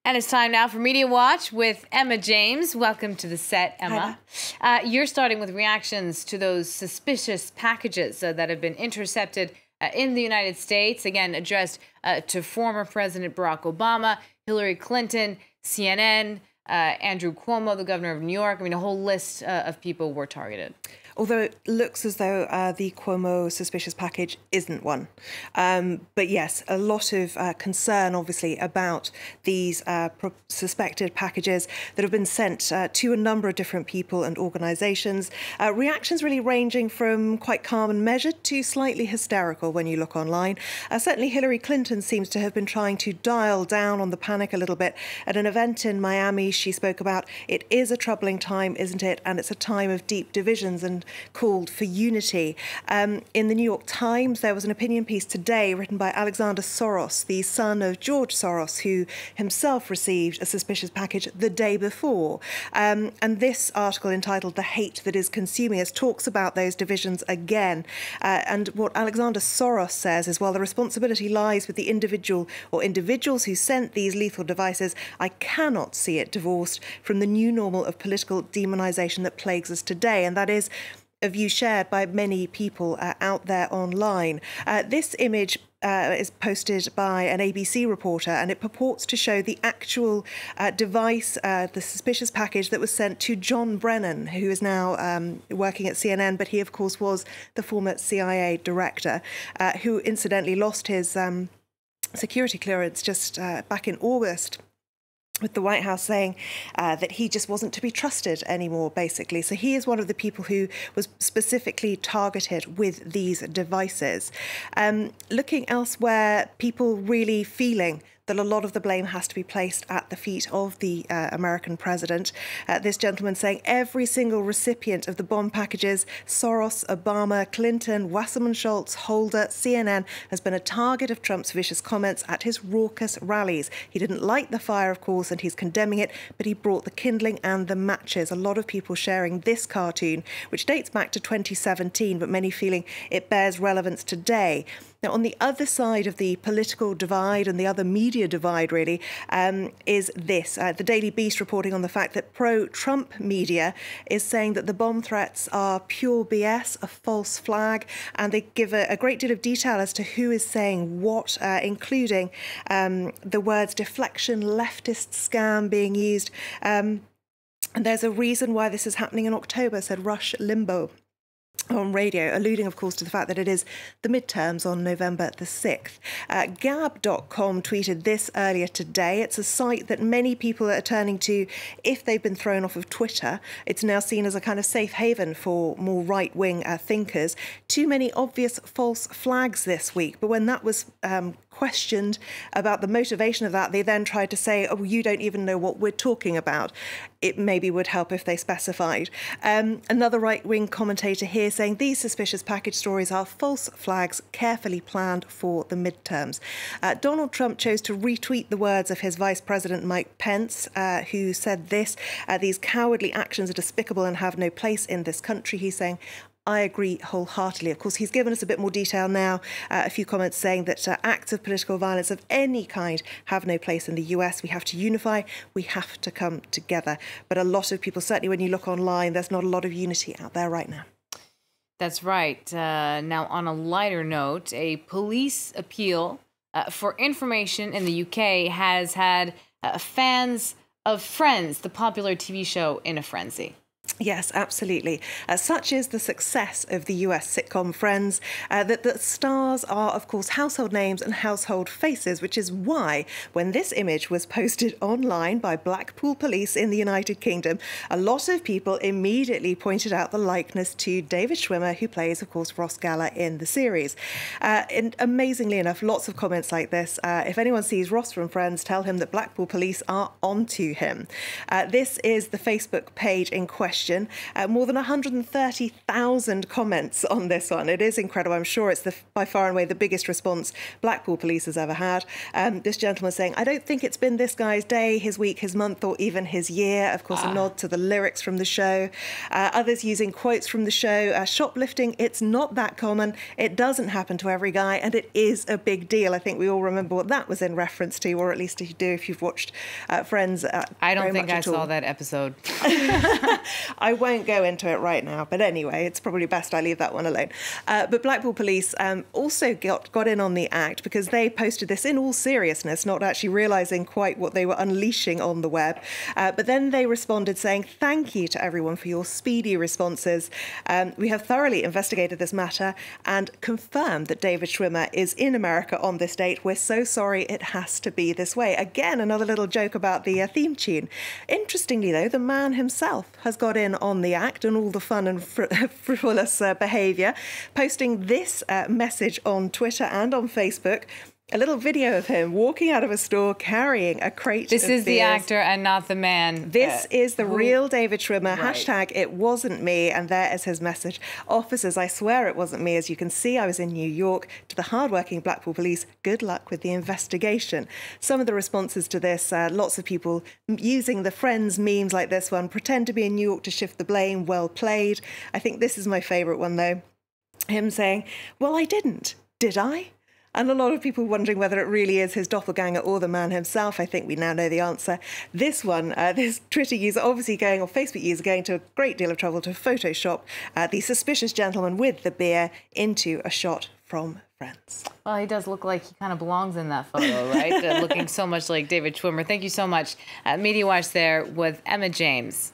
And it's time now for Media Watch with Emma James. Welcome to the set, Emma. You're starting with reactions to those suspicious packages that have been intercepted in the United States, again, addressed to former President Barack Obama, Hillary Clinton, CNN, Andrew Cuomo, the governor of New York. I mean, a whole list of people were targeted. Although it looks as though the Cuomo suspicious package isn't one. But yes, a lot of concern, obviously, about these suspected packages that have been sent to a number of different people and organisations. Reactions really ranging from quite calm and measured to slightly hysterical when you look online. Certainly Hillary Clinton seems to have been trying to dial down on the panic a little bit. At an event in Miami, she spoke about it is a troubling time, isn't it? And it's a time of deep divisions and called for unity. In the New York Times, there was an opinion piece today written by Alexander Soros, the son of George Soros, who himself received a suspicious package the day before. And this article, entitled "The Hate That Is Consuming Us," talks about those divisions again. And what Alexander Soros says is, while the responsibility lies with the individual or individuals who sent these lethal devices, I cannot see it divorced from the new normal of political demonisation that plagues us today. And that is a view shared by many people out there online. This image is posted by an ABC reporter, and it purports to show the actual device, the suspicious package that was sent to John Brennan, who is now working at CNN, but he, of course, was the former CIA director, who incidentally lost his security clearance just back in August, with the White House saying that he just wasn't to be trusted anymore, basically. So he is one of the people who was specifically targeted with these devices. Looking elsewhere, people really feeling that a lot of the blame has to be placed at the feet of the American president. This gentleman saying every single recipient of the bomb packages, Soros, Obama, Clinton, Wasserman Schultz, Holder, CNN, has been a target of Trump's vicious comments at his raucous rallies. He didn't light the fire, of course, and he's condemning it, but he brought the kindling and the matches. A lot of people sharing this cartoon, which dates back to 2017, but many feeling it bears relevance today. Now, on the other side of the political divide and the other media divide, really, is this. The Daily Beast reporting on the fact that pro-Trump media is saying that the bomb threats are pure BS, a false flag, and they give a great deal of detail as to who is saying what, including the words deflection, leftist scam being used. And there's a reason why this is happening in October, said Rush Limbaugh on radio, alluding, of course, to the fact that it is the midterms on November the 6th. Gab.com tweeted this earlier today. It's a site that many people are turning to if they've been thrown off of Twitter. It's now seen as a kind of safe haven for more right-wing thinkers. Too many obvious false flags this week, but when that was questioned about the motivation of that, they then tried to say, oh, you don't even know what we're talking about. It maybe would help if they specified. Another right-wing commentator here saying these suspicious package stories are false flags carefully planned for the midterms. Donald Trump chose to retweet the words of his Vice President Mike Pence, who said this: these cowardly actions are despicable and have no place in this country. He's saying, I agree wholeheartedly. Of course, he's given us a bit more detail now, a few comments saying that acts of political violence of any kind have no place in the US. We have to unify. We have to come together. But a lot of people, certainly when you look online, there's not a lot of unity out there right now. That's right. Now, on a lighter note, a police appeal for information in the UK has had fans of Friends, the popular TV show, in a frenzy. Yes, absolutely. Such is the success of the US sitcom Friends that the stars are, of course, household names and household faces, which is why when this image was posted online by Blackpool Police in the United Kingdom, a lot of people immediately pointed out the likeness to David Schwimmer, who plays, of course, Ross Geller in the series. And amazingly enough, lots of comments like this. If anyone sees Ross from Friends, tell him that Blackpool Police are onto him. This is the Facebook page in question. question. More than 130,000 comments on this one. It is incredible. I'm sure it's by far and away the biggest response Blackpool Police has ever had. This gentleman saying, I don't think it's been this guy's day, his week, his month, or even his year. Of course, a nod to the lyrics from the show. Others using quotes from the show. Shoplifting, it's not that common. It doesn't happen to every guy, and it is a big deal. I think we all remember what that was in reference to, or at least if you do, if you've watched Friends. I don't think I saw that episode. I won't go into it right now, but anyway, it's probably best I leave that one alone. But Blackpool Police also got in on the act because they posted this in all seriousness, not actually realising quite what they were unleashing on the web. But then they responded saying, thank you to everyone for your speedy responses. We have thoroughly investigated this matter and confirmed that David Schwimmer is in America on this date. We're so sorry it has to be this way. Again, another little joke about the theme tune. Interestingly, though, the man himself has got in on the act and all the fun and frivolous behaviour, posting this message on Twitter and on Facebook. A little video of him walking out of a store carrying a crate of beers. This is the actor and not the man. This is the real David Schwimmer. Right. Hashtag it wasn't me. And there is his message. Officers, I swear it wasn't me. As you can see, I was in New York. To the hardworking Blackpool Police, good luck with the investigation. Some of the responses to this, lots of people using the Friends memes like this one. Pretend to be in New York to shift the blame. Well played. I think this is my favourite one, though. Him saying, well, I didn't. Did I? And a lot of people wondering whether it really is his doppelganger or the man himself. I think we now know the answer. This one, this Twitter user obviously going, or Facebook user going to a great deal of trouble to Photoshop the suspicious gentleman with the beer into a shot from Friends. Well, he does look like he kind of belongs in that photo, right? Looking so much like David Schwimmer. Thank you so much. Media Watch there with Emma James.